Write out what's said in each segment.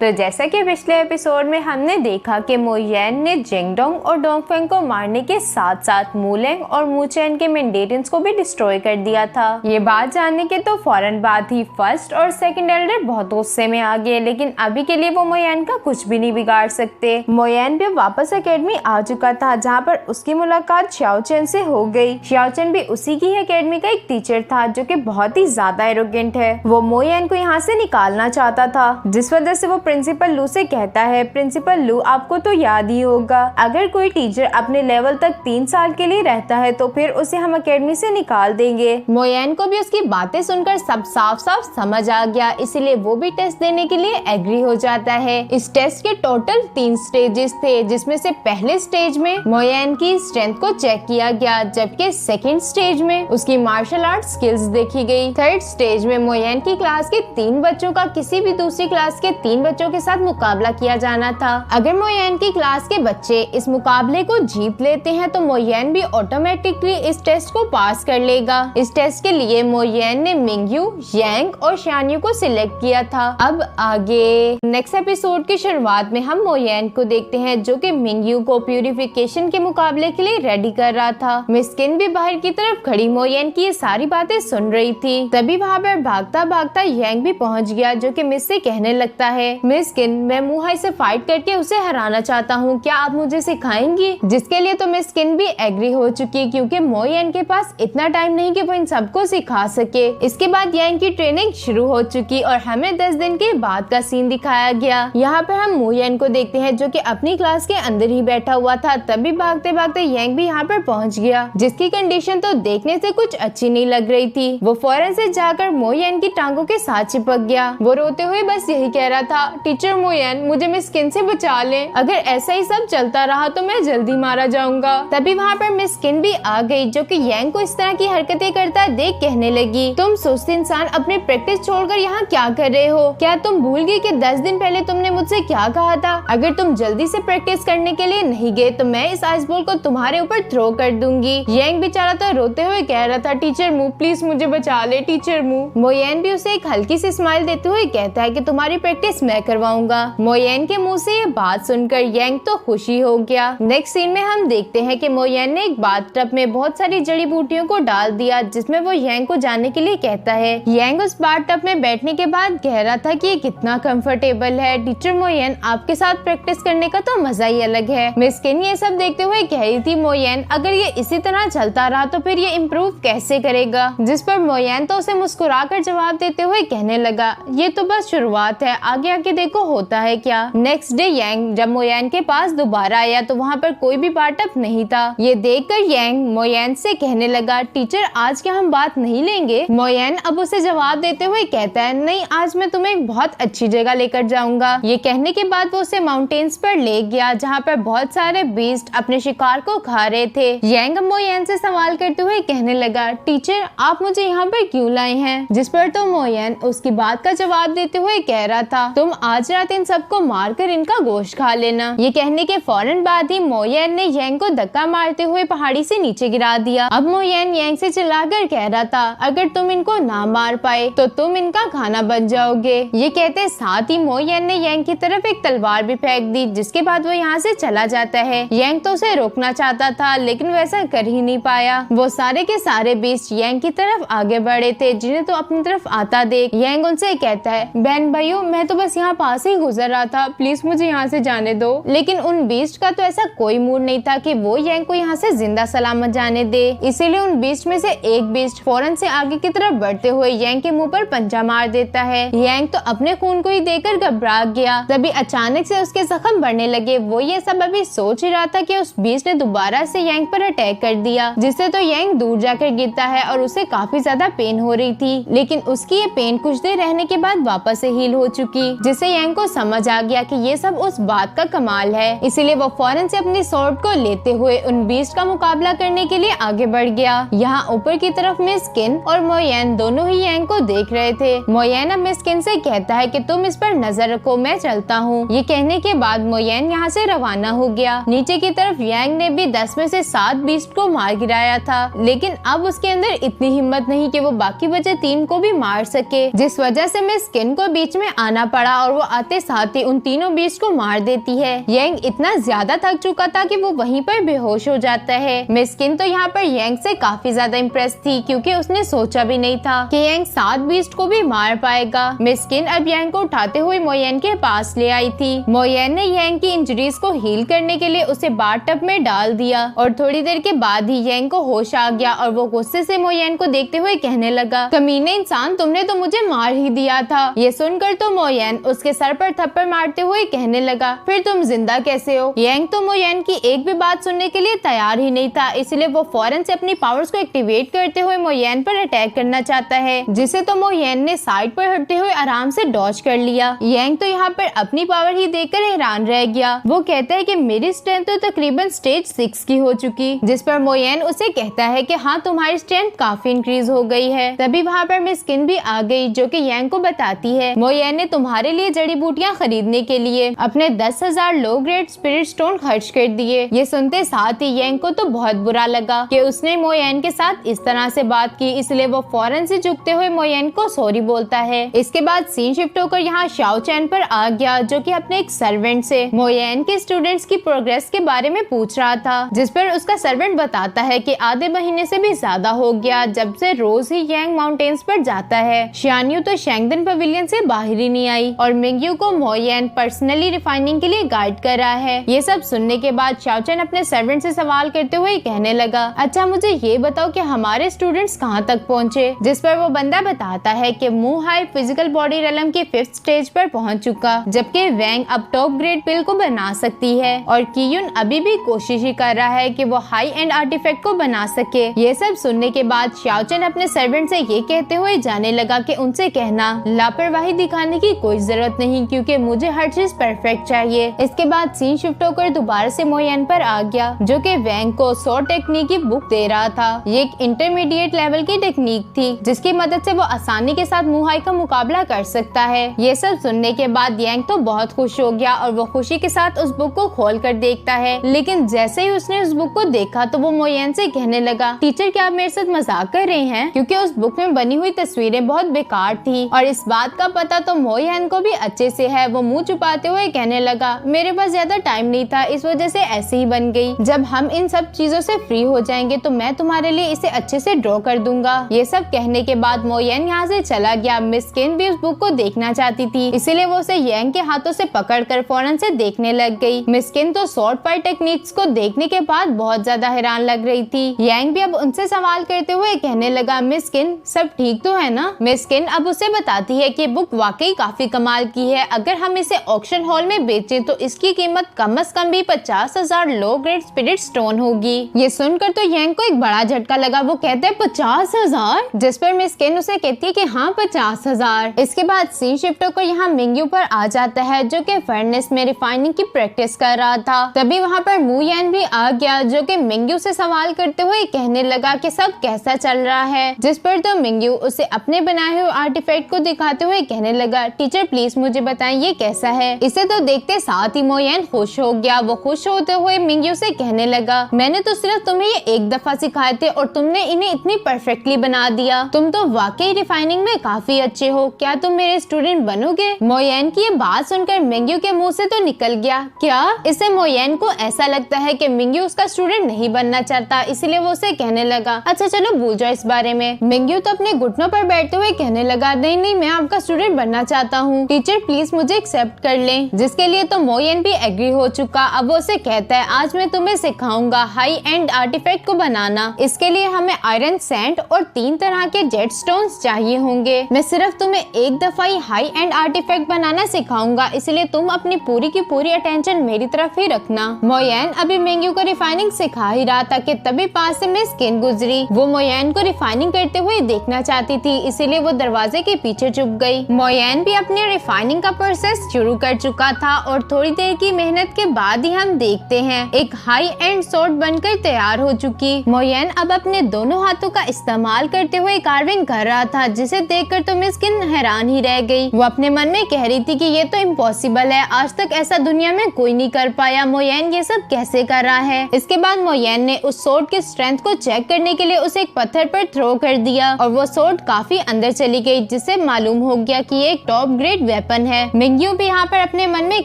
तो जैसा कि पिछले एपिसोड में हमने देखा कि मो येन ने जेंगडोंग और डोंगफेंग को मारने के साथ साथ मूलेंग और मूचेन के मेंडेरियंस को भी डिस्ट्रॉय कर दिया था। ये बात जानने के तो फौरन बाद ही फर्स्ट और सेकंड एल्डर बहुत गुस्से में आ गए, लेकिन अभी के लिए वो मो येन का कुछ भी नहीं बिगाड़ सकते। मो येन भी वापस एकेडमी आ चुका था, जहाँ पर उसकी मुलाकात शाओ चेन से हो गई। शाओ चेन भी उसी की एकेडमी का एक टीचर था जो कि बहुत ही ज्यादा एरोगेंट है। वो मो येन को यहाँ से निकालना चाहता था, जिस वजह से वो प्रिंसिपल लू से कहता है, प्रिंसिपल लू आपको तो याद ही होगा, अगर कोई टीचर अपने लेवल तक 3 साल के लिए रहता है तो फिर उसे हम एकेडमी से निकाल देंगे। मो येन को भी उसकी बातें सुनकर सब साफ साफ समझ आ गया, इसीलिए वो भी टेस्ट देने के लिए एग्री हो जाता है। इस टेस्ट के टोटल 3 स्टेजेस थे, जिसमें से पहले स्टेज में मो येन की स्ट्रेंथ को चेक किया गया, जबकि सेकंड स्टेज में उसकी मार्शल आर्ट स्किल्स देखी गई। थर्ड स्टेज में मो येन की क्लास के 3 बच्चों का किसी भी दूसरी क्लास के 3 बच्चों के साथ मुकाबला किया जाना था। अगर मो येन की क्लास के बच्चे इस मुकाबले को जीत लेते हैं तो मो येन भी ऑटोमेटिकली इस टेस्ट को पास कर लेगा। इस टेस्ट के लिए मो येन ने मिंगयू, यांग और शानयू को सिलेक्ट किया था। अब आगे नेक्स्ट एपिसोड की शुरुआत में हम मो येन को देखते हैं, जो कि मिंगयू को प्यूरिफिकेशन के मुकाबले के लिए रेडी कर रहा था। मिस किन भी बाहर की तरफ खड़ी मो येन की ये सारी बातें सुन रही थी। तभी वहाँ पर भागता भागता यांग भी पहुँच गया, जो कि मिस से कहने लगता है, मिस किन मैं मुहाई से फाइट करके उसे हराना चाहता हूँ, क्या आप मुझे सिखाएंगी? जिसके लिए तो मिस किन भी एग्री हो चुकी, क्योंकि मो येन के पास इतना टाइम नहीं कि वो इन सबको सिखा सके। इसके बाद यांग की ट्रेनिंग शुरू हो चुकी और हमें 10 दिन के बाद का सीन दिखाया गया। यहाँ पर हम मो येन को देखते हैं, जो कि अपनी क्लास के अंदर ही बैठा हुआ था। तभी भागते भागते यांग भी यहाँ पर पहुँच गया, जिसकी कंडीशन तो देखने से कुछ अच्छी नहीं लग रही थी। वो फौरन से जाकर मो येन की टांगों के साथ चिपक गया। वो रोते हुए बस यही कह रहा था, टीचर मो येन मुझे मिस किन से बचा लें, अगर ऐसा ही सब चलता रहा तो मैं जल्दी मारा जाऊंगा। तभी वहाँ पर मिस किन भी आ गई, जो कि यांग को इस तरह की हरकतें करता देख कहने लगी, तुम सुस्त इंसान अपनी प्रैक्टिस छोड़कर यहाँ क्या कर रहे हो? क्या तुम भूल गई कि 10 दिन पहले तुमने मुझसे क्या कहा था? अगर तुम जल्दी से प्रैक्टिस करने के लिए नहीं गए तो मैं इस आइस बॉल को तुम्हारे ऊपर थ्रो कर दूंगी। यांग बेचारा तो रोते हुए कह रहा था, टीचर मू प्लीज मुझे बचा ले, टीचर मू। मो येन भी उसे एक हल्की सी स्माइल देते हुए कहता है कि तुम्हारी प्रैक्टिस मैं करवाऊंगा। मो येन के मुंह से ये बात सुनकर यांग तो खुशी हो गया। नेक्स्ट सीन में हम देखते हैं कि मो येन ने एक बाथटब में बहुत सारी जड़ी बूटियों को डाल दिया, जिसमें वो यांग को जाने के लिए कहता है। यांग उस बाथटब में बैठने के बाद कह रहा था कि ये कितना कंफर्टेबल है। टीचर मो येन आपके साथ प्रैक्टिस करने का तो मजा ही अलग है। मिस किन ये सब देखते हुए कह रही थी, मो येन अगर ये इसी तरह चलता रहा तो फिर ये इम्प्रूव कैसे करेगा? जिस पर मो येन तो उसे मुस्कुरा कर जवाब देते हुए कहने लगा, ये तो बस शुरुआत है, आगे आगे देखो होता है क्या। नेक्स्ट डे यांग जब मो येन के पास दोबारा आया तो वहाँ पर कोई भी बाथटब नहीं था। ये देखकर यांग मो येन से कहने लगा, टीचर आज क्या हम बात नहीं लेंगे? मो येन अब उसे जवाब देते हुए कहता है, नहीं आज मैं तुम्हें एक बहुत अच्छी जगह लेकर जाऊंगा। ये कहने के बाद वो उसे माउंटेन्स पर ले गया, जहाँ पर बहुत सारे बीस्ट अपने शिकार को खा रहे थे। यांग मो येन से सवाल करते हुए कहने लगा, टीचर आप मुझे यहाँ पर क्यों लाए हैं? जिस पर तो मो येन उसकी बात का जवाब देते हुए कह रहा था, तुम आज रात इन सबको मारकर इनका गोश्त खा लेना। ये कहने के फौरन बाद ही मो येन ने यांग को धक्का मारते हुए पहाड़ी से नीचे गिरा दिया। अब मो येन यांग से चिल्लाकर कह रहा था, अगर तुम इनको ना मार पाए तो तुम इनका खाना बन जाओगे। ये कहते साथ ही मो येन ने यांग की तरफ एक तलवार भी फेंक दी, जिसके बाद वो यहाँ से चला जाता है। यांग तो उसे रोकना चाहता था, लेकिन वैसा कर ही नहीं पाया। वो सारे के सारे बीस्ट यांग की तरफ आगे बढ़े थे, जिन्हें तो अपनी तरफ आता देख यांग उनसे कहता है, बहन भाइयों मैं तो बस यहाँ पास ही गुजर रहा था, प्लीज मुझे यहाँ से जाने दो। लेकिन उन बीस्ट का तो ऐसा कोई मूड नहीं था कि वो यांग को यहाँ से जिंदा सलामत जाने दे। इसीलिए उन बीस्ट में से एक बीस्ट फौरन से आगे की तरफ बढ़ते हुए यांग के मुंह पर पंजा मार देता है। यांग तो अपने खून को ही देखकर घबरा गया। तभी अचानक से उसके जख्म बढ़ने लगे। वो ये सब अभी सोच ही रहा था कि उस बीस्ट ने दोबारा से यांग पर अटैक कर दिया, जिससे तो यांग दूर जाकर गिरता है और उसे काफी ज्यादा पेन हो रही थी। लेकिन उसकी ये पेन कुछ देर रहने के बाद वापस से हील हो चुकी, जिससे यांग को समझ आ गया कि ये सब उस बात का कमाल है। इसीलिए वो फौरन से अपनी स्वॉर्ड को लेते हुए उन बीस्ट का मुकाबला करने के लिए आगे बढ़ गया। यहाँ ऊपर की तरफ मिस किन और मो येन दोनों ही यांग को देख रहे थे। मो येन अब मिस किन से कहता है कि तुम इस पर नजर रखो, मैं चलता हूँ। ये कहने के बाद मो येन यहाँ से रवाना हो गया। नीचे की तरफ यांग ने भी 10 में से 7 बीस्ट को मार गिराया था, लेकिन अब उसके अंदर इतनी हिम्मत नहीं कि वो बाकी बचे 3 को भी मार सके, जिस वजह से मिस किन को बीच में आना पड़ा और वो आते साथ ही उन तीनों बीस्ट को मार देती है। यंग इतना ज्यादा थक चुका था कि वो वहीं पर बेहोश हो जाता है। मिस्किन तो यहाँ पर यंग से काफी ज्यादा इम्प्रेस थी क्योंकि उसने सोचा भी नहीं था कि यंग 7 बीस्ट को भी मार पाएगा। मिस्किन अब यंग को उठाते हुए मोयन के पास ले आई थी। मोयन ने यंग की इंजरीज को हील करने के लिए उसे बाथटब में डाल दिया और थोड़ी देर के बाद ही यंग को होश आ गया और वो गुस्से से मोयन को देखते हुए कहने लगा, कमीने इंसान, तुमने तो मुझे मार ही दिया था। ये सुनकर तो मोयन उसके सर पर थप्पड़ मारते हुए कहने लगा, फिर तुम जिंदा कैसे हो? यंग तो मोयन की एक भी बात सुनने के लिए तैयार ही नहीं था, इसलिए वो फौरन से अपनी पावर्स को एक्टिवेट करते हुए मोयन पर अटैक करना चाहता है, जिसे तो मोयन ने साइड पर हटते हुए आराम से डॉज कर लिया। यंग तो यहाँ पर अपनी पावर ही देखकर हैरान रह गया। वो कहता है कि मेरी स्ट्रेंथ तो तकरीबन स्टेज 6 की हो चुकी, जिस पर मोयन उसे कहता है कि हाँ, तुम्हारी स्ट्रेंथ काफी इंक्रीज हो गई है। तभी वहाँ पर मिस्किन भी आ गई जो कि यंग को बताती है, मोयन ने तुम्हारे लिए जड़ी बूटियाँ खरीदने के लिए अपने 10,000 लो ग्रेड स्पिरिट स्टोन खर्च कर दिए। ये सुनते साथ ही यंग को तो बहुत बुरा लगा कि उसने मोयन के साथ इस तरह से बात की, इसलिए वो फौरन से झुकते हुए मोयन को सॉरी बोलता है। इसके बाद सीन शिफ्ट होकर यहाँ शाओ चैन पर आ गया जो कि अपने एक सर्वेंट से मोयन के स्टूडेंट्स की प्रोग्रेस के बारे में पूछ रहा था, जिस पर उसका सर्वेंट बताता है कि आधे महीने से भी ज्यादा हो गया जब से रोज ही यांग माउंटेन्स पर जाता है। शियान्यू तो शेंगदन पवेलियन से बाहर ही नहीं आई और मिंगयू को मोयन पर्सनली रिफाइनिंग के लिए गाइड कर रहा है। ये सब सुनने के बाद शाओचन अपने सर्वेंट से सवाल करते हुए कहने लगा, अच्छा मुझे ये बताओ कि हमारे स्टूडेंट्स कहाँ तक पहुँचे? जिस पर वो बंदा बताता है कि मू हाई फिजिकल बॉडी रेलम की 5th स्टेज पर पहुँच चुका, जबकि वैंग अब टॉप ग्रेड पिल को बना सकती है और कियुन अभी भी कोशिश ही कर रहा है कि वो हाई एंड आर्टिफैक्ट को बना सके। ये सब सुनने के बाद शाओचन अपने सर्वेंट से ये कहते हुए जाने लगा कि उनसे कहना लापरवाही दिखाने की कोई जरूरत नहीं क्योंकि मुझे हर चीज परफेक्ट चाहिए। इसके बाद सीन शिफ्ट होकर दोबारा से मोयन पर आ गया जो कि वैंग को स्वॉर्ड टेक्निक की बुक दे रहा था। ये एक इंटरमीडिएट लेवल की टेक्निक थी जिसकी मदद से वो आसानी के साथ मुहाई का मुकाबला कर सकता है। ये सब सुनने के बाद यांग तो बहुत खुश हो गया और वो खुशी के साथ उस बुक को खोल कर देखता है, लेकिन जैसे ही उसने उस बुक को देखा तो वो मोयन से कहने लगा, टीचर क्या आप मेरे साथ मजाक कर रहे हैं? क्योंकि उस बुक में बनी हुई तस्वीरें बहुत बेकार थी और इस बात का पता तो मोयन को भी अच्छे से है। वो मुंह छुपाते हुए कहने लगा, मेरे पास ज्यादा टाइम नहीं था, इस वजह से ऐसे ही बन गई। जब हम इन सब चीजों से फ्री हो जाएंगे तो मैं तुम्हारे लिए इसे अच्छे से ड्रॉ कर दूंगा। ये सब कहने के बाद मोयन यहाँ से चला गया। मिस्किन भी उस बुक को देखना चाहती थी, इसीलिए वो उसे यांग के हाथों से पकड़कर फौरन से देखने लग गई। मिस्किन तो शॉर्ट फाइट टेक्निक्स को देखने के बाद बहुत ज्यादा हैरान लग रही थी। यांग भी अब उनसे सवाल करते हुए कहने लगा, मिस्किन सब ठीक तो है ना? मिस्किन अब उसे बताती है कि बुक वाकई काफी कमाल की है, अगर हम इसे ऑक्शन हॉल में बेचें तो इसकी कीमत कम से कम भी 50,000 लो ग्रेड स्पिरिट स्टोन होगी। ये सुनकर तो यांग को एक बड़ा झटका लगा। वो कहते हैं 50,000? जिस पर मिस्किन उसे कहती है कि हाँ 50,000। इसके बाद सीन शिफ्ट होकर यहाँ मिंगयू पर आ जाता है जो कि फर्नेस में रिफाइनिंग की प्रैक्टिस कर रहा था। तभी वहाँ पर मू यान भी आ गया जो कि मिंगयू से सवाल करते हुए कहने लगा कि सब कैसा चल रहा है। जिस पर तो मिंगयू उसे अपने बनाए हुए आर्टिफैक्ट को दिखाते हुए कहने लगा, टीचर प्लीज मुझे बताएं ये कैसा है? इसे तो देखते साथ ही मू यान खुश हो गया। वो खुश होते हुए मिंगयू से कहने लगा, मैंने तो सिर्फ तुम्हें ये एक दफा सिखाए थे और तुमने इन्हें इतनी परफेक्टली बना दिया। तुम तो वाकई रिफाइनिंग में काफी अच्छे हो, क्या तुम मेरे स्टूडेंट बनोगे? मोयन की ये बात सुनकर मिंगयू के मुंह से तो निकल गया, क्या? इससे मोयन को ऐसा लगता है कि मिंगयू उसका स्टूडेंट नहीं बनना चाहता, इसलिए वो उसे कहने लगा, अच्छा चलो भूल जाओ इस बारे में। मिंगयू तो अपने घुटनों पर बैठते हुए कहने लगा, नहीं नहीं मैं आपका स्टूडेंट बनना चाहता हूँ, टीचर प्लीज मुझे एक्सेप्ट कर लें। जिसके लिए तो मोयन भी एग्री हो चुका। अब वो उसे कहता है, आज मैं तुम्हें सिखाऊंगा हाई एंड आर्टिफैक्ट को बनाना। इसके लिए हमें आयरन सैंड और 3 तरह के जेट स्टोन्स चाहिए होंगे। मैं सिर्फ तुम्हें एक दफा ही हाई एंड आर्टिफैक्ट बनाना सिखाऊंगा, इसलिए तुम अपनी पूरी की पूरी अटेंशन मेरी तरफ ही रखना। मोयन अभी मिंगयू को रिफाइनिंग सिखा ही रहा था कि तभी पास से मिस्किन गुजरी। वो मोयन को रिफाइनिंग करते हुए देखना चाहती थी, इसीलिए वो दरवाजे के पीछे छुप गई। मोयन भी अपने रिफाइनिंग का प्रोसेस शुरू कर चुका था और थोड़ी देर की मेहनत के बाद ही हम देखते हैं एक हाई एंड स्वॉर्ड बनकर तैयार हो चुकी। मोयन अब अपने दोनों हाथों का इस्तेमाल करते हुए कार्विंग कर रहा था, जिसे देखकर तो मिस्किन हैरान ही रह गई। वो अपने मन में कह रही थी कि ये तो इम्पॉसिबल है, आज तक ऐसा दुनिया में कोई नहीं कर पाया, मोयन ये सब कैसे कर रहा है? इसके बाद मोयन ने उस स्वॉर्ड की स्ट्रेंथ को चेक करने के लिए उसे एक पत्थर पर थ्रो कर दिया और वो स्वॉर्ड काफी अंदर चली गई, जिससे मालूम हो गया कि ये एक टॉप ग्रेड वेपन है। मिंग्यू भी यहाँ पर अपने मन में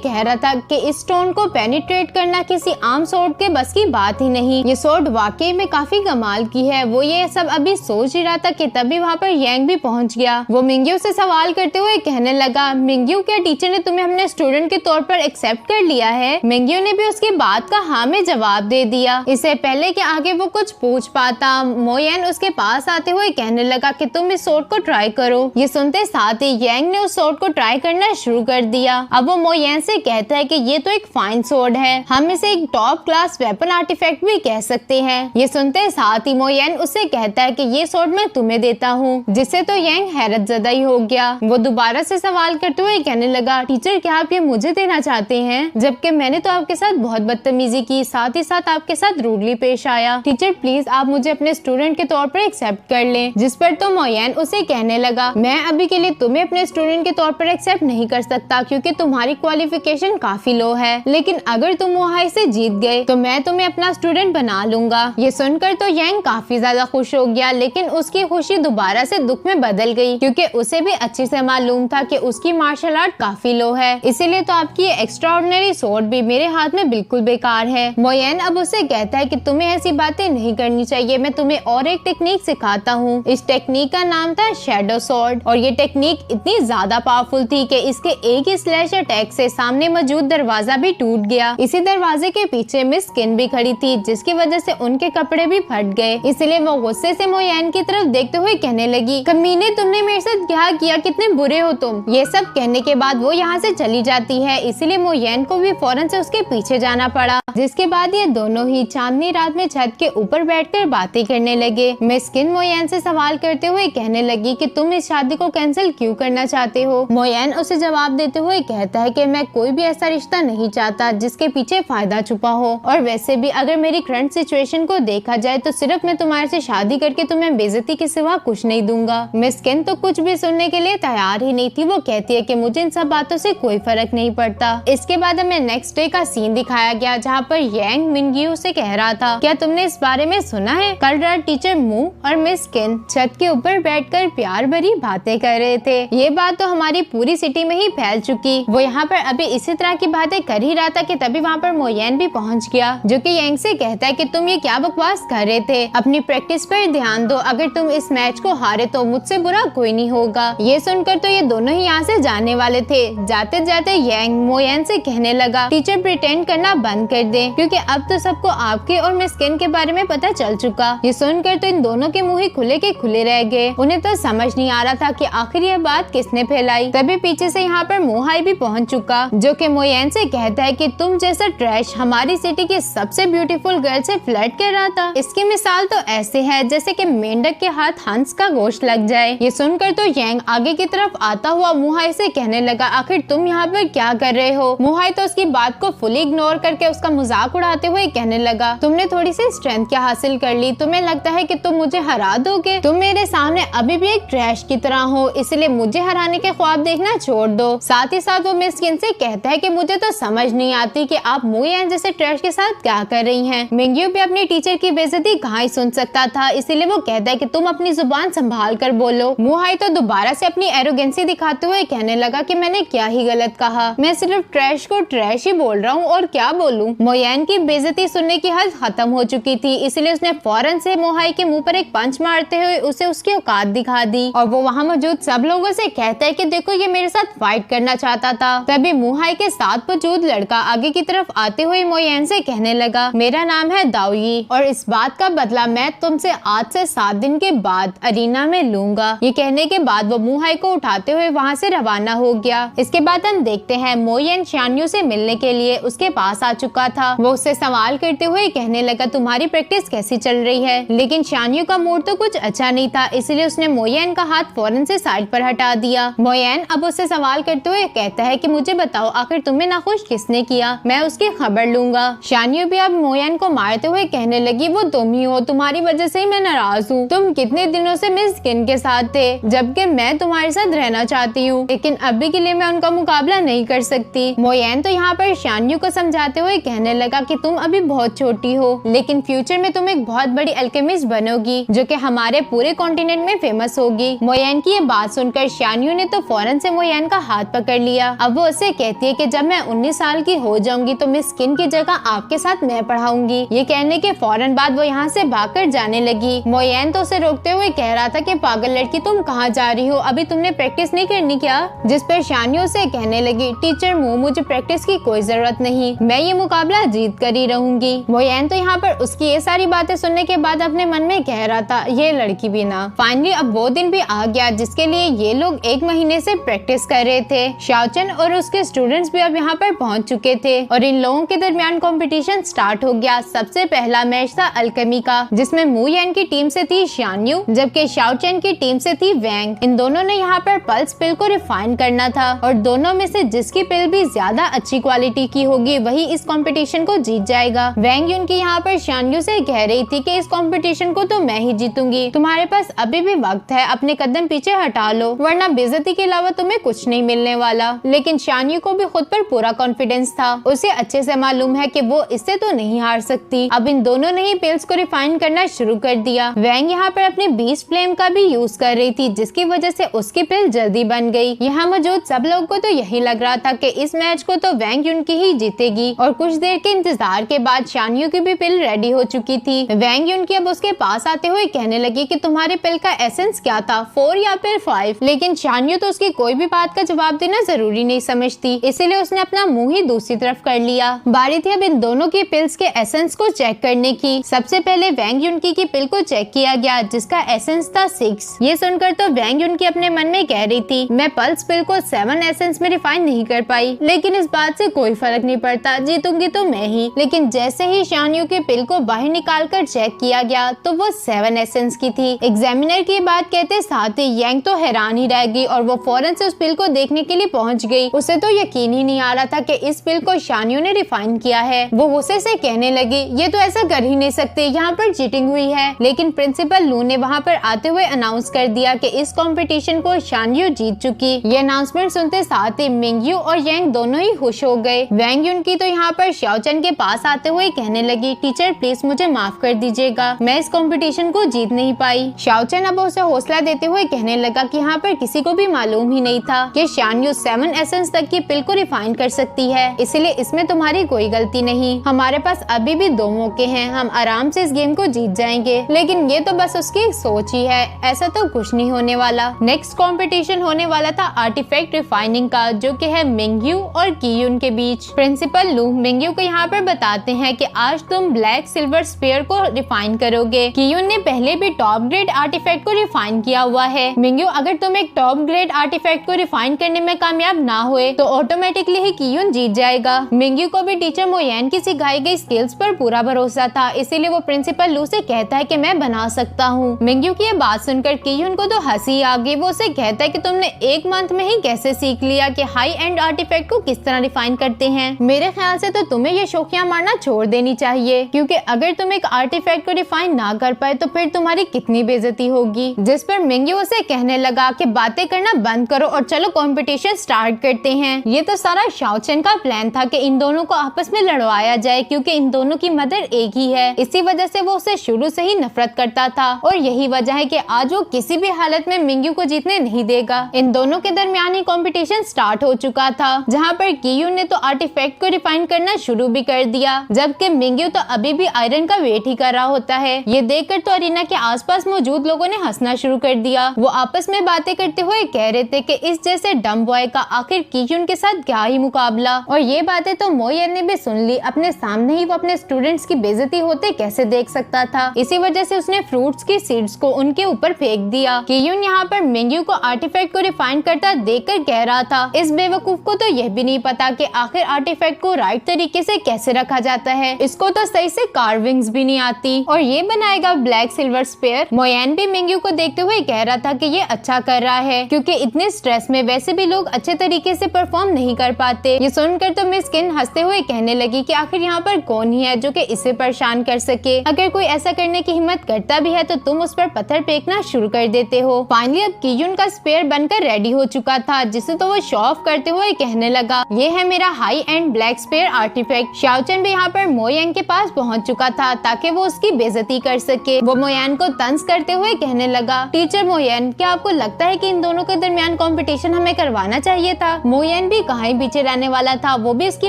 कह रहा था कि इस स्टोन को पेनिट्रेट करना किसी आम स्वॉर्ड के बस की बात ही नहीं, ये स्वॉर्ड वाकई में काफी कमाल की है। वो ये सब अभी सोच ही रहा था कि तभी वहाँ पर यांग भी पहुँच गया। वो मिंग्यू से सवाल करते हुए कहने लगा, मिंग्यू क्या टीचर ने तुम्हें अपने स्टूडेंट के तौर पर एक्सेप्ट कर लिया है? मिंग्यू ने भी उसकी बात का हाँ में जवाब दे दिया। इससे पहले कि आगे वो कुछ पूछ पाता, मोयन उसके पास आते हुए कहने लगा कि तुम इस स्वॉर्ड को ट्राई करो। ये सुनते साथ ही यांग ने उस स्वॉर्ड को ट्राई करना शुरू कर दिया। अब वो मोयन से कहता है कि ये तो एक फाइन स्वॉर्ड है, हम इसे एक टॉप क्लास वेपन आर्टिफैक्ट भी कह सकते हैं। ये सुनते साथ ही मोयन उससे कहता है कि ये स्वॉर्ड मैं तुम्हें देता हूँ, जिससे तो यांग हैरत ज़दा ही हो गया। वो दोबारा से सवाल करते हुए कहने लगा, टीचर क्या आप ये मुझे देना चाहते हैं, जबकि मैंने तो आपके साथ बहुत बदतमीजी की, साथ ही साथ आपके साथ रूडली पेश आया। टीचर प्लीज आप मुझे अपने स्टूडेंट के तौर पर एक्सेप्ट कर लें। जिस पर तो मोयन उसे कहने लगा, मैं अभी के लिए तुम्हें अपने स्टूडेंट के तौर पर एक्सेप्ट नहीं कर सकता क्योंकि तुम्हारी क्वालिफिकेशन काफी लो है, लेकिन अगर तुम वहाँ से जीत गए तो मैं तुम्हें अपना स्टूडेंट बना लूंगा। ये सुनकर तो यांग काफी ज्यादा खुश हो गया, लेकिन उसकी खुशी दोबारा से दुख में बदल गई क्योंकि उसे भी अच्छे से मालूम था कि उसकी मार्शल आर्ट काफी लो है, इसीलिए तो आपकी ये एक्स्ट्राऑर्डिनरी स्वॉर्ड भी मेरे हाथ में बिल्कुल बेकार है। मोयन अब उसे कहता है कि तुम्हें ऐसी बातें नहीं करनी चाहिए, मैं तुम्हें और एक टेक्निक सिखाता हूँ। इस टेक्निक का नाम था शैडो स्वॉर्ड और ये टेक्निक इतनी ज्यादा पावरफुल थी कि इसके एक ही स्लैश अटैक से सामने मौजूद दरवाजा भी टूट गया। इसी दरवाजे के पीछे मिस स्किन भी खड़ी थी, जिसकी वजह से उनके कपड़े भी फट गए। इसलिए वो गुस्से से मोयन की तरफ देखते हुए कहने लगी, कमीने तुमने मेरे साथ क्या किया, कितने बुरे हो तुम। ये सब कहने के बाद वो यहाँ से चली जाती है, इसीलिए मोयन को भी फौरन से उसके पीछे जाना पड़ा। जिसके बाद ये दोनों ही चांदनी रात में छत के ऊपर बैठकर बातें करने लगे। मिस स्किन मोयन से सवाल करते हुए कहने लगी कि तुम इस शादी को कैंसिल क्यों करना चाहते हो। मोयन उसे जवाब देते हुए कहता है कि मैं कोई भी ऐसा रिश्ता नहीं चाहता जिसके पीछे फायदा छुपा हो, और वैसे भी अगर मेरी करंट सिचुएशन को देखा जाए तो सिर्फ मैं तुम्हारे से शादी करके तुम्हें बेइज्जती के सिवा कुछ नहीं दूंगा। मिस स्किन तो कुछ भी सुनने के लिए तैयार ही नहीं थी। वो कहती है कि मुझे इन सब बातों से कोई फर्क नहीं पड़ता। इसके बाद हमें नेक्स्ट डे का सीन दिखाया गया जहाँ पर यांग मिंग्यू से कह रहा था, क्या तुमने इस बारे में सुना है, कल रात टीचर मू और मिस स्किन छत के ऊपर बैठकर प्यार भरी बातें कर रहे थे। ये बात तो हमारी पूरी सिटी में ही फैल चुकी। वो यहाँ पर अभी इसी तरह की बातें कर ही रहा था कि तभी वहाँ पर मोयन भी पहुँच गया, जो कि यांग से कहता है कि तुम ये क्या बकवास कर रहे थे, अपनी प्रैक्टिस पर ध्यान दो, अगर तुम इस मैच को हारे तो मुझसे बुरा कोई नहीं होगा। ये सुनकर तो ये दोनों ही यहाँ से जाने वाले थे। जाते जाते यांग मोयन से कहने लगा, टीचर प्रिटेंड करना बंद कर दे क्योंकि अब तो सबको आपके और मिस स्किन के बारे में पता चल चुका। ये सुनकर तो इन दोनों के मुंह ही खुले के खुले रह गए। उन्हें तो समझ नहीं आ रहा था कि आखिर ये बात किसने फैलाई। तभी पीछे से यहाँ पर मोहाई भी पहुँच चुका, जो कि मोयन से कहता है कि तुम जैसा ट्रैश हमारी सिटी की सबसे ब्यूटीफुल गर्ल से फ्लर्ट कर रहा था। इसकी मिसाल तो ऐसे है जैसे कि मेंढक के हाथ हंस का गोश्त लग जाए। ये सुनकर तो यांग आगे की तरफ आता हुआ मोहाई से कहने लगा, आखिर तुम यहाँ पर क्या कर रहे हो। मोहाई तो उसकी बात को फुली इग्नोर करके उसका मजाक उड़ाते हुए कहने लगा, तुमने थोड़ी सी स्ट्रेंथ क्या हासिल कर ली, तुम्हें लगता है कि तुम मुझे हरा दोगे, तुम मेरे सामने अभी भी एक ट्रैश की तरह हो, इसलिए मुझे हराने के ख्वाब देखना छोड़ दो। साथ ही साथ वो मिस स्किन से कहता है कि मुझे तो समझ नहीं आती कि आप मोयन जैसे ट्रैश के साथ क्या कर रही हैं। मिंग्यू भी अपनी टीचर की बेइज्जती कहाँ ही सुन सकता था, इसीलिए वो कहता है कि तुम अपनी जुबान संभाल कर बोलो। मोहाई तो दोबारा से अपनी एरोगेंसी दिखाते हुए कहने लगा कि मैंने क्या ही गलत कहा, मैं सिर्फ ट्रैश को ट्रैश ही बोल रहा हूँ और क्या बोलूं। मोयन की बेइज्जती सुनने की हद खत्म हो चुकी थी, इसलिए उसने फौरन से मोहाई के मुंह पर एक पंच मारते हुए उसे उसकी औकात दिखा दी और वो वहाँ मौजूद सब लोगों से कहता है कि देखो ये मेरे साथ फाइट करना चाहता था। तभी मोहाई के साथ मौजूद लड़का आगे की तरफ आते हुए मोयन से कहने लगा, मेरा नाम है दाओई और इस बात का बदला मैं तुमसे आज से 7 दिन के बाद अरीना में लूंगा। ये कहने के बाद वो मोहाई को उठाते हुए वहाँ से रवाना हो गया। इसके बाद हम देखते हैं मोयन शान्यू से मिलने के लिए उसके पास आ चुका था। वो उससे सवाल करते हुए कहने लगा, तुम्हारी प्रैक्टिस कैसी चल रही है। लेकिन शान्यू का मूड तो कुछ अच्छा नहीं था, इसलिए उसने मोयन का हाथ फौरन से साइड पर हटा दिया। मोयन अब उससे सवाल करते हुए कहता है कि मुझे बताओ आखिर तुम्हें नाखुश किसने किया, मैं उसकी खबर लूंगा। शान्यू भी अब मोयन को मारते हुए कहने लगी, वो तुम ही हो, तुम्हारी वजह से ही मैं नाराज हूँ, तुम कितने दिनों से मिस स्किन के साथ थे जबकि मैं तुम्हारे साथ रहना चाहती हूँ, लेकिन अभी के लिए मैं उनका मुकाबला नहीं कर सकती। मोयन तो यहाँ पर शान्यू को समझाते हुए कहने लगा कि तुम अभी बहुत छोटी हो, लेकिन फ्यूचर में तुम एक बहुत बड़ी अल्केमिस्ट बनोगी जो कि हमारे पूरे कॉन्टिनेंट में फेमस होगी। मोयन की ये बात सुनकर शान्यू ने तो फौरन से मोयन का हाथ पकड़ लिया। अब वो उसे कहती है कि जब मैं 19 साल की हो जाऊंगी तो मिस किन की जगह आपके साथ मैं पढ़ाऊंगी। ये कहने के फौरन बाद वो यहाँ से भागकर जाने लगी। मोयन तो उसे रोकते हुए कह रहा था कि पागल लड़की, तुम कहाँ जा रही हो, अभी तुमने प्रैक्टिस नहीं करनी क्या? जिस पर शान्यू से कहने लगी, टीचर मू, मुझे प्रैक्टिस की कोई जरूरत नहीं, मैं ये मुकाबला जीत कर ही रहूंगी। मोयन तो यहाँ पर उसकी ये सारी बातें सुनने के बाद अपने मन में कह रहा था, ये लड़की भी ना। फाइनली अब वो दिन भी आ गया जिसके लिए ये लोग 1 महीने से प्रैक्टिस कर रहे थे। शाओचन और उसके स्टूडेंट्स भी अब यहाँ पर पहुँच चुके थे और इन लोगों के दरमियान कंपटीशन स्टार्ट हो गया। सबसे पहला मैच था अल्केमी का, जिसमें मू येन की टीम से थी शान्यू, जबकि शाओचन की टीम से थी वैंग। इन दोनों ने यहाँ पर पल्स पिल को रिफाइन करना था और दोनों में से जिसकी पिल भी ज्यादा अच्छी क्वालिटी की होगी वही इस कंपटीशन को जीत जाएगा। वैंग युन की यहाँ पर शान्यू से कह रही थी कि इस कंपटीशन को तो मैं ही जीतूंगी, तुम्हारे पास अभी भी वक्त है, अपने कदम पीछे हटा लो वरना बेइज्जती के अलावा तुम्हें कुछ नहीं मिलने वाला। लेकिन शान्यू को भी खुद पर पूरा कॉन्फिडेंस था, उसे अच्छे से मालूम है कि वो इससे तो नहीं हार सकती। अब इन दोनों ने ही पिल्स को रिफाइन करना शुरू कर दिया। वैंग यहाँ पर अपने बीस्ट फ्लेम का भी यूज कर रही थी जिसकी वजह से उसकी पिल जल्दी बन गई। यहाँ मौजूद सब लोगों को तो यही लग रहा था कि इस मैच को तो वैंग युन की ही जीतेगी और कुछ देर के इंतजार के बाद शान्यू की भी पिल रेडी हो चुकी थी। वैंग युन की अब उसके पास आते हुए कहने लगी कि तुम्हारे पिल का एसेंस क्या था, 4 या फिर 5? लेकिन शान्यू तो उसकी कोई भी बात का जवाब देना जरूरी नहीं समझती, इसीलिए उसने अपना मुंह ही दूसरी तरफ कर लिया। बारी थी अब इन दोनों की पिल्स के एसेंस को चेक करने की। सबसे पहले वैंग युन की पिल को चेक किया गया जिसका एसेंस था 6। ये सुनकर तो वैंग युन की अपने मन में कह रही थी, मैं पल्स पिल को 7 एसेंस में रिफाइन नहीं कर पाई, लेकिन इस बात से कोई फर्क नहीं पड़ता, जीतूंगी तो मैं ही। लेकिन जैसे ही शान्यू की पिल को बाहर निकाल कर चेक किया गया तो वो 7 एसेंस की थी। एग्जामिनर की बात कहते साथ ही यंग तो हैरान ही रह गई और वो फौरन से उस पिल को देखने के लिए पहुंच गई। उसे तो यकीन ही नहीं आ रहा था कि इस पिल को शान्यू ने रिफाइन किया है। वो गुस्से से कहने लगी, ये तो ऐसा कर ही नहीं सकते, यहाँ पर चीटिंग हुई है। लेकिन प्रिंसिपल लू ने वहाँ पर आते हुए अनाउंस कर दिया कि इस कंपटीशन को शान्यू जीत चुकी। ये अनाउंसमेंट सुनते साथ ही मिंगयू और यंग दोनों ही खुश हो गए। वैंग युन की तो यहाँ पर शाओचन के पास आते हुए कहने लगी, टीचर प्लीज मुझे माफ कर दीजिएगा, मैं इस कंपटीशन को जीत नहीं पाई। शाओचन अब उसे हौसला देते हुए कहने लगा कि यहाँ पर किसी को भी मालूम ही नहीं था कि शान्यू 7 एसेंस तक की पिल को रिफाइन कर सकती है, इसलिए इसमें तुम्हारी कोई गलती नहीं। हमारे पास अभी भी 2 मौके हैं, हम आराम से इस गेम को जीत जाएंगे। लेकिन ये तो बस उसकी सोच ही है, ऐसा तो कुछ नहीं होने वाला। नेक्स्ट कंपटीशन होने वाला था आर्टिफैक्ट रिफाइनिंग का, जो कि है मिंगयू और कीयुन के बीच। प्रिंसिपल लू मिंगयू को यहाँ पर बताते हैं कि आज तुम ब्लैक सिल्वर स्पेयर को रिफाइन करोगे। कीयुन ने पहले भी टॉप ग्रेड आर्टिफैक्ट को रिफाइन किया हुआ है। मिंगयू, अगर तुम एक टॉप ग्रेड आर्टिफैक्ट को रिफाइन करने में कामयाब ना हुए तो ऑटोमेटिकली ही कीयुन जीत जाएगा। मिंगयू को भी टीचर मोयन की सिखाई गई स्किल्स पर पूरा भरोसा था, इसीलिए वो प्रिंसिपल लू से कहता है कि मैं बना सकता हूँ। मिंगयू की ये बात सुनकर कीयुन को तो हंसी आ गई। वो उसे कहता है कि तुमने 1 मंथ में ही कैसे सीख लिया कि हाई एंड आर्टिफैक्ट को किस तरह रिफाइन करते हैं। मेरे ख्याल से तो तुम्हें ये शौकियां मारना छोड़ देनी चाहिए, क्योंकि अगर तुम एक आर्टिफैक्ट को रिफाइन ना कर पाए तो फिर तुम्हारी कितनी बेइज्जती होगी। जिस पर मिंगयू उसे कहने लगा कि बातें करना बंद करो और चलो कंपटीशन स्टार्ट करते हैं। ये तो सारा शाओचन का प्लान था कि इन दोनों को आपस में लड़वाया जाए, क्योंकि इन दोनों की मदर एक ही है। इसी वजह से वो उसे शुरू से ही नफरत करता था और यही वजह है कि आज वो किसी भी हालत में मिंगयू को जीतने नहीं देगा। इन दोनों के दरमियान ही कंपटीशन स्टार्ट हो चुका था, जहाँ पर कीयुन ने तो आर्टिफैक्ट को रिफाइन करना शुरू भी कर दिया, जबकि मिंगयू तो अभी भी आयरन का वेट ही कर रहा होता है। ये देखकर तो अरीना के आसपास मौजूद लोगों ने हंसना शुरू कर दिया। वो आपस में बातें करते हुए कह रहे थे कि इस जैसे डम बॉय का आखिर कीयुन के साथ क्या ही मुकाबला। और ये बातें तो मोयन ने भी सुन ली। अपने सामने ही वो अपने स्टूडेंट्स की बेइज्जती होते कैसे देख सकता था, इसी वजह से उसने फ्रूट्स की सीड्स को उनके ऊपर फेंक दिया। कीयुन यहाँ पर मिंगयू को आर्टिफैक्ट को रिफाइन करता देखकर कह रहा था, इस बेवकूफ को तो यह भी नहीं पता कि आखिर आर्टिफैक्ट को राइट तरीके से कैसे रखा जाता है, इसको तो सही से कार्विंग्स भी नहीं आती और ये बनाएगा ब्लैक सिल्वर स्पेयर। मोयन भी मिंगयू को देखते हुए कह रहा था कि ये अच्छा कर रहा है, क्योंकि इतने स्ट्रेस में वैसे भी लोग अच्छे तरीके से परफॉर्म नहीं कर पाते। ये सुनकर तो मिस किन हंसते हुए कहने लगी कि आखिर यहाँ पर कौन ही है जो कि इसे परेशान कर सके। अगर कोई ऐसा करने की हिम्मत करता भी है तो तुम उस पर पत्थर फेंकना शुरू कर देते हो। फाइनली अब कीयुन का स्पेयर बनकर रेडी हो चुका था, जिसे तो वो शो ऑफ करते हुए कहने लगा, ये है मेरा high and black spare artefact. शाओचन भी यहाँ पर मोयन के पास पहुँच चुका था ताकि वो उसकी बेइज्जती कर सके। वो मोयन को तंज करते हुए कहने लगा, टीचर मोयन, क्या आपको लगता है कि इन दोनों के दरमियान कॉम्पिटिशन कंपटीशन हमें करवाना चाहिए था। मोयन भी कहाँ ही पीछे रहने वाला था, वो भी इसकी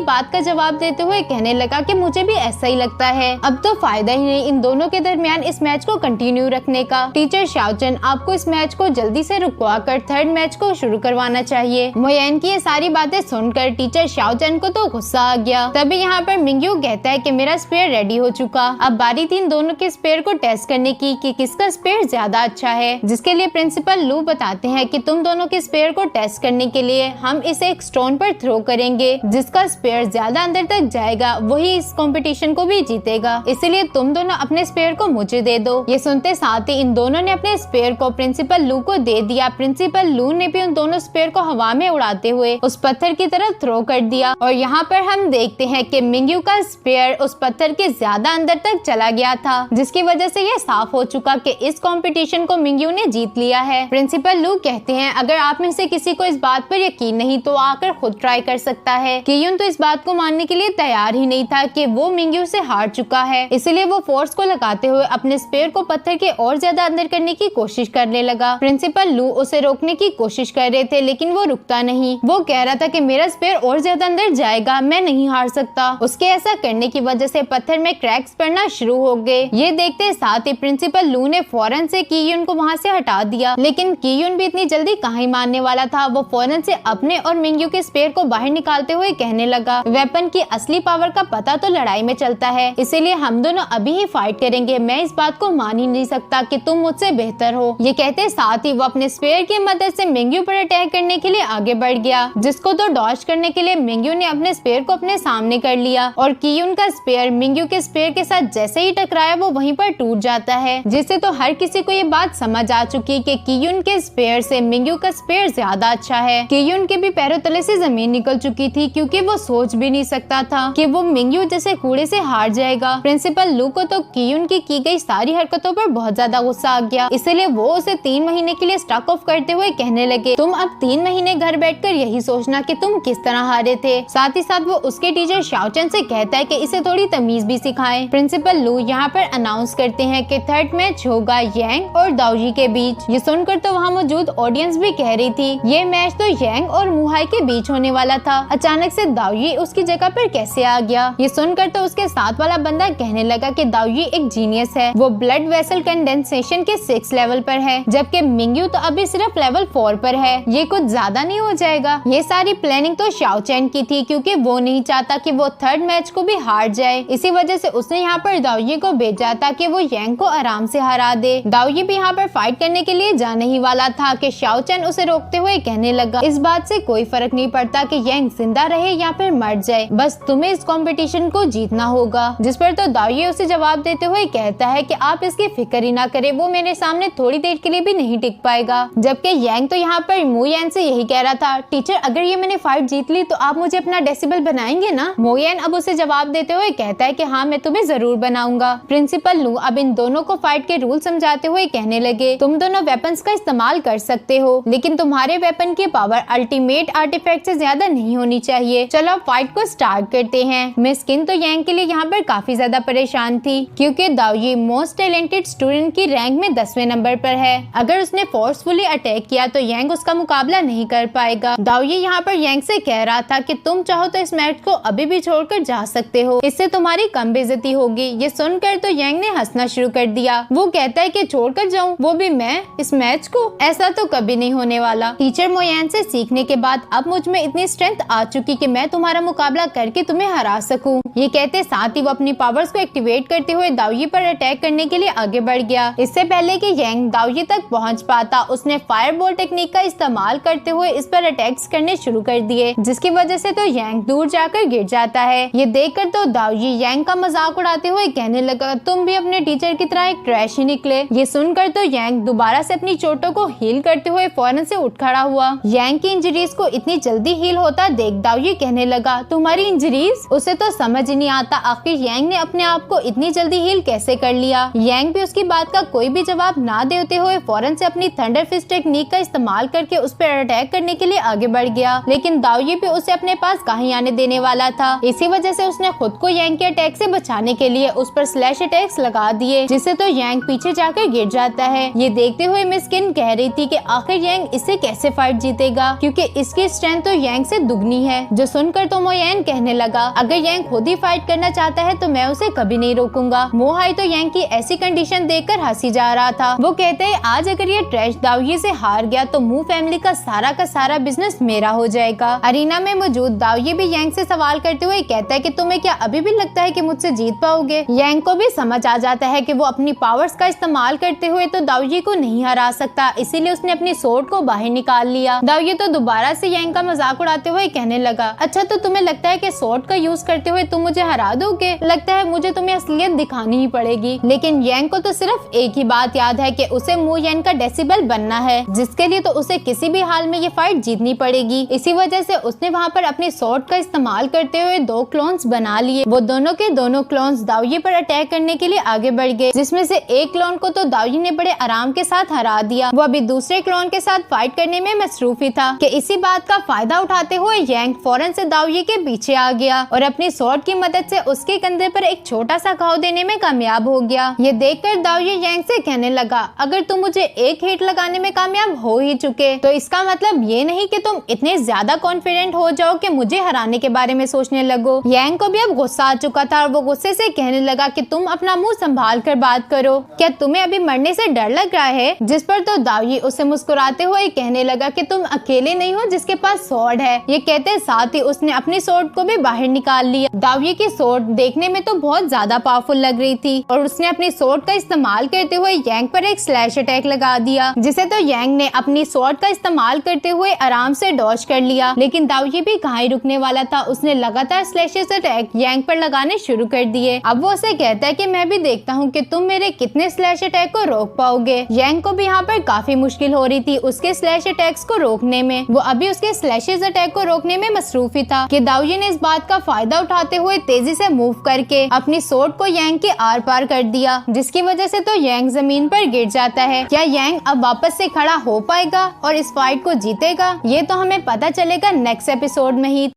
बात का जवाब देते हुए कहने लगा कि मुझे भी ऐसा ही लगता है। अब तो फायदा ही नहीं इन दोनों के दरमियान इस मैच को कंटिन्यू रखने का। टीचर शाओचन, आपको इस मैच को जल्दी से रुकवा कर थर्ड मैच को शुरू करवाना चाहिए। मोयन की ये सारी बातें सुनकर टीचर शाओचन को तो गुस्सा आ गया। तभी यहाँ पर मिंगयू कहता है कि मेरा स्पेयर रेडी हो चुका। अब बारी थी इन दोनों के स्पेयर को टेस्ट करने की कि किसका स्पेयर ज्यादा अच्छा है, जिसके लिए प्रिंसिपल लू बताते हैं कि तुम दोनों के स्पेयर को टेस्ट करने के लिए हम इसे एक स्टोन पर थ्रो करेंगे। जिसका स्पेयर ज्यादा अंदर तक जाएगा वही इस कंपटीशन को भी जीतेगा, इसलिए तुम दोनों अपने स्पेयर को मुझे दे दो। ये सुनते साथ ही इन दोनों ने अपने स्पेयर को प्रिंसिपल लू को दे दिया। प्रिंसिपल लू ने भी उन दोनों स्पेयर को हवा में उड़ाते हुए उस पत्थर की तरफ थ्रो कर दिया और यहाँ पर हम देखते हैं कि मिंगयू का स्पेयर उस पत्थर के ज्यादा अंदर तक चला गया था, जिसकी वजह से ये साफ हो चुका कि इस कंपटीशन को मिंगयू ने जीत लिया है। प्रिंसिपल लू कहते हैं अगर आप में से किसी को इस बात पर यकीन नहीं तो आकर खुद ट्राई कर सकता है। कियुन तो इस बात को मानने के लिए तैयार ही नहीं था कि वो मिंगयू से हार चुका है, इसलिए वो फोर्स को लगाते हुए अपने स्पेयर को पत्थर के और ज्यादा अंदर करने की कोशिश करने लगा। प्रिंसिपल लू उसे रोकने की कोशिश कर रहे थे लेकिन वो रुकता नहीं। वो कह रहा था कि मेरा स्पेयर और ज्यादा अंदर जाएगा, मैं नहीं हार सकता। उसके ऐसा करने की वजह से पत्थर में क्रैक्स पड़ना शुरू हो गए। ये देखते साथ ही प्रिंसिपल लू ने फौरन से कियुन को वहाँ से हटा दिया, लेकिन कियुन भी इतनी जल्दी कहाँ ही मानने वाला था। वो फौरन से अपने और मिंगयू के स्पेयर को बाहर निकालते हुए कहने लगा वेपन की असली पावर का पता तो लड़ाई में चलता है, इसीलिए हम दोनों अभी ही फाइट करेंगे। मैं इस बात को मान ही नहीं सकता कि तुम मुझसे बेहतर हो। ये कहते साथ ही वो अपने स्पेयर की मदद से मिंगयू पर अटैक करने के लिए आगे बढ़ गया, जिसको तो डॉज करने के लिए मिंगयू ने अपने स्पेयर को अपने सामने कर लिया और कियुन का स्पेयर मिंगयू के स्पेयर के साथ जैसे ही टकराया वो वहीं पर टूट जाता है, जिससे तो हर किसी को ये बात समझ आ चुकी कि कियुन के स्पेयर से मिंगयू का स्पेयर ज्यादा अच्छा है। कियुन के भी पैरों तले से जमीन निकल चुकी थी क्योंकि वो सोच भी नहीं सकता था कि वो मिंगयू जैसे कूड़े से हार जाएगा। प्रिंसिपल लू को तो कियुन की गई सारी हरकतों पर बहुत ज्यादा गुस्सा आ गया, इसलिए वो उसे 3 महीने के लिए स्टॉक ऑफ करते हुए कहने लगे तुम अब 3 महीने घर बैठकर यही सोचना कि तुम किस तरह हारे थे। साथ ही साथ वो उसके टीचर शाओचन से कहता है कि इसे थोड़ी तमीज भी सिखाएं। प्रिंसिपल लू यहाँ पर अनाउंस करते हैं कि थर्ड मैच होगा यांग और दाओजी के बीच। ये सुनकर तो वहाँ मौजूद ऑडियंस भी कह रही थी ये मैच तो यांग और मुहाई के बीच होने वाला था, अचानक से दाओजी उसकी जगह पर कैसे आ गया। ये सुनकर तो उसके साथ वाला बंदा कहने लगा कि दाओजी एक जीनियस है, वो ब्लड वेसल कंडेंसेशन के 6 लेवल पर है, जबकि मिंगयू तो अभी सिर्फ लेवल 4 पर है। ये कुछ ज्यादा नहीं हो जाएगा। ये सारी प्लानिंग तो शाओचैन की थी क्योंकि वो नहीं चाहता कि वो थर्ड मैच को भी हार जाए, इसी वजह से उसने यहाँ पर दाओजी को भेजा था कि वो यांग को आराम से हरा दे। दाओजी भी यहाँ पर फाइट करने के लिए जाने ही वाला था कि शाओचैन उसे रोकते हुए कहने लगा इस बात से कोई फर्क नहीं पड़ता कि यांग जिंदा रहे या फिर मर जाए, बस तुम्हें इस कंपटीशन को जीतना होगा। जिस पर तो दाओजी उसे जवाब देते हुए कहता है कि आप इसकी फिक्र ही ना करें, वो मेरे सामने थोड़ी देर के लिए भी नहीं टिक पाएगा। जबकि यांग तो यहाँ पर मोयन से यही कह रहा था टीचर अगर ये मैंने फाइट जीत ली तो आप मुझे अपना डेसिबल बनाएंगे ना। मोयन अब उसे जवाब देते हुए कहता है कि हाँ मैं तुम्हें जरूर बनाऊंगा। प्रिंसिपल लू अब इन दोनों को फाइट के रूल समझाते हुए कहने लगे तुम दोनों वेपन्स का इस्तेमाल कर सकते हो, लेकिन तुम्हारे वेपन की पावर अल्टीमेट आर्टिफैक्ट से ज्यादा नहीं होनी चाहिए। चलो फाइट को स्टार्ट करते हैं। मिस किन तो यांग के लिए यहाँ पर काफी ज्यादा परेशान थी क्योंकि दाओजी मोस्ट टैलेंटेड स्टूडेंट की रैंक में 10वें नंबर पर है। अगर उसने फोर्सफुली अटैक किया तो यांग उसका मुकाबला नहीं कर पाएगा। दाओजी यहाँ पर यांग से कह रहा था कि तुम चाहो तो इस मैच को अभी भी छोड़कर जा सकते हो, इससे तुम्हारी कम बेइज्जती होगी। ये सुनकर तो यांग ने हंसना शुरू कर दिया। वो कहता है कि छोड़कर जाऊं, वो भी मैं इस मैच को? ऐसा तो कभी नहीं होने वाला। टीचर मोयन से सीखने के बाद अब मुझ में इतनी स्ट्रेंथ आ चुकी कि मैं तुम्हारा मुकाबला करके तुम्हें हरा सकूं। ये कहते साथ ही वो अपनी पावर्स को एक्टिवेट करते हुए दाओजी पर अटैक करने के लिए आगे बढ़ गया। इससे पहले कि यांग दाओजी तक पहुंच पाता उसने फायरबॉल टेक्निक का इस्तेमाल करते हुए इस पर अटैक्स करने शुरू कर दिए, जिसकी वजह से तो यांग दूर जाकर गिर जाता है। ये देखकर तो दाओजी यांग का मजाक उड़ाते हुए कहने लगा तुम भी अपने टीचर की तरह एक ट्रैश ही निकले। ये सुनकर तो यांग दोबारा से अपनी चोटों को हील करते हुए फौरन से उठ खड़ा हुआ। यांग की इंजरीज को इतनी जल्दी हील होता देख दाओजी कहने लगा तुम्हारी इंजरीज? उसे तो समझ ही नहीं आता आखिर यांग ने अपने आप को इतनी जल्दी हील कैसे कर लिया। यांग भी उसकी बात का कोई भी जवाब ना देते हुए फौरन से अपनी थंडर फिस्ट टेक्निक का इस्तेमाल करके उस पर अटैक करने के लिए आगे बढ़ गया, लेकिन दाओजी भी उसे अपने पास कहीं आने देने वाला था। इसी वजह से उसने खुद को यांग के अटैक से बचाने के लिए उस पर स्लैश अटैक्स लगा दिए, जिससे तो यांग पीछे जाकर गिर जाता है। ये देखते हुए मिस किन कह रही थी कि आखिर यांग इससे कैसे फाइट जीतेगा क्योंकि इसकी स्ट्रेंथ तो यांग से दुगनी है। जो सुनकर तो मो येन कहने लगा, अगर यांग खुद ही फाइट करना चाहता है तो मैं उसे कभी नहीं रोकूंगा। मो हाई तो यांग की ऐसी कंडीशन देखकर हंसी जा रहा था। वो कहते हैं आज अगर ये ट्रैश दाओये से हार गया तो मू फैमिली का सारा बिजनेस मेरा हो जाएगा। अरीना में मौजूद दाओये भी यांग से सवाल करते हुए कहता है कि तुम्हें क्या अभी भी लगता है कि मुझसे जीत पाओगे। यांग को भी समझ आ जाता है कि वो अपनी पावर्स का इस्तेमाल करते हुए तो दाओये को नहीं हरा सकता, इसीलिए उसने अपनी सोर्ड को बाहर निकाल लिया। दाओये तो दोबारा से यांग का मजाक उड़ाते हुए कहने लगा, अच्छा तो तुम्हें लगता है कि सोर्ड का यूज करते हुए तुम मुझे हरा दोगे? लगता है मुझे तुम्हें असलियत दिखानी ही पड़ेगी। लेकिन यांग को तो सिर्फ एक ही बात याद है कि उसे मू येन का डेसिबल बनना है, जिसके लिए तो उसे किसी भी हाल में ये फाइट जीतनी पड़ेगी। इसी वजह से उसने वहाँ पर अपनी सोर्ड का इस्तेमाल करते हुए 2 क्लोन्स बना लिए। वो दोनों के दोनों क्लोन्स दाओये पर अटैक करने के लिए आगे बढ़ गए, जिसमें से एक क्लोन को तो दाओये ने बड़े आराम के साथ हरा दिया। वो अभी दूसरे क्लोन के साथ फाइट करने में मसरूफ ही था कि इसी बात का फायदा उठाते हुए यांग फौरन से दाओये के पीछे आ गया और अपनी सोर्ड की मदद से उसके कंधे पर एक छोटा सा घाव देने में कामयाब हो गया। ये देखकर दाओये यांग से कहने लगा, अगर तुम मुझे एक हिट लगाने में कामयाब हो ही चुके तो इसका मतलब ये नहीं कि तुम इतने ज्यादा कॉन्फिडेंट हो जाओ कि मुझे हराने के बारे में सोचने लगो। यांग को भी अब गुस्सा आ चुका था और वो गुस्से से कहने लगा कि तुम अपना मुंह संभाल कर बात करो, क्या तुम्हें अभी मरने से डर लग रहा है? जिस पर तो दाओये उसे मुस्कुराते हुए कहने लगा कि तुम अकेले नहीं हो जिसके पास सोर्ड है। ये कहते साथ ही उसने अपनी सोर्ड को भी बाहर निकाल लिया। दाओये की सोर्ड देखने में तो बहुत ज्यादा पावरफुल लग रही थी और उसने अपनी सोर्ड का इस्तेमाल करते हुए यांग पर एक स्लैश अटैक लगा दिया, जिसे तो यांग ने अपनी सोर्ड का इस्तेमाल करते हुए आराम से डॉज कर लिया। लेकिन दाओये भी कहाँ ही रुकने वाला था, उसने लगातार स्लैशेस अटैक यांग पर लगाने शुरू कर दिए। अब वो उसे कहता है कि मैं भी देखता हूँ कि तुम मेरे कितने स्लैश अटैक को रोक पाओगे। यांग को भी यहाँ पर काफी मुश्किल हो रही थी उसके स्लैश अटैक्स को रोकने में। वो अभी उसके स्लैशेस अटैक को रोकने में मसरूफ ही था कि दाओये ने इस बात का फायदा उठाते हुए तेजी से मूव करके अपनी सोर्ड को यांग के आर पार कर दिया, जिसकी वजह से तो यांग जमीन पर गिर जाता है। क्या यांग अब वापस से खड़ा हो पाएगा और इस फाइट को जीतेगा? ये तो हमें पता चलेगा नेक्स्ट एपिसोड में ही।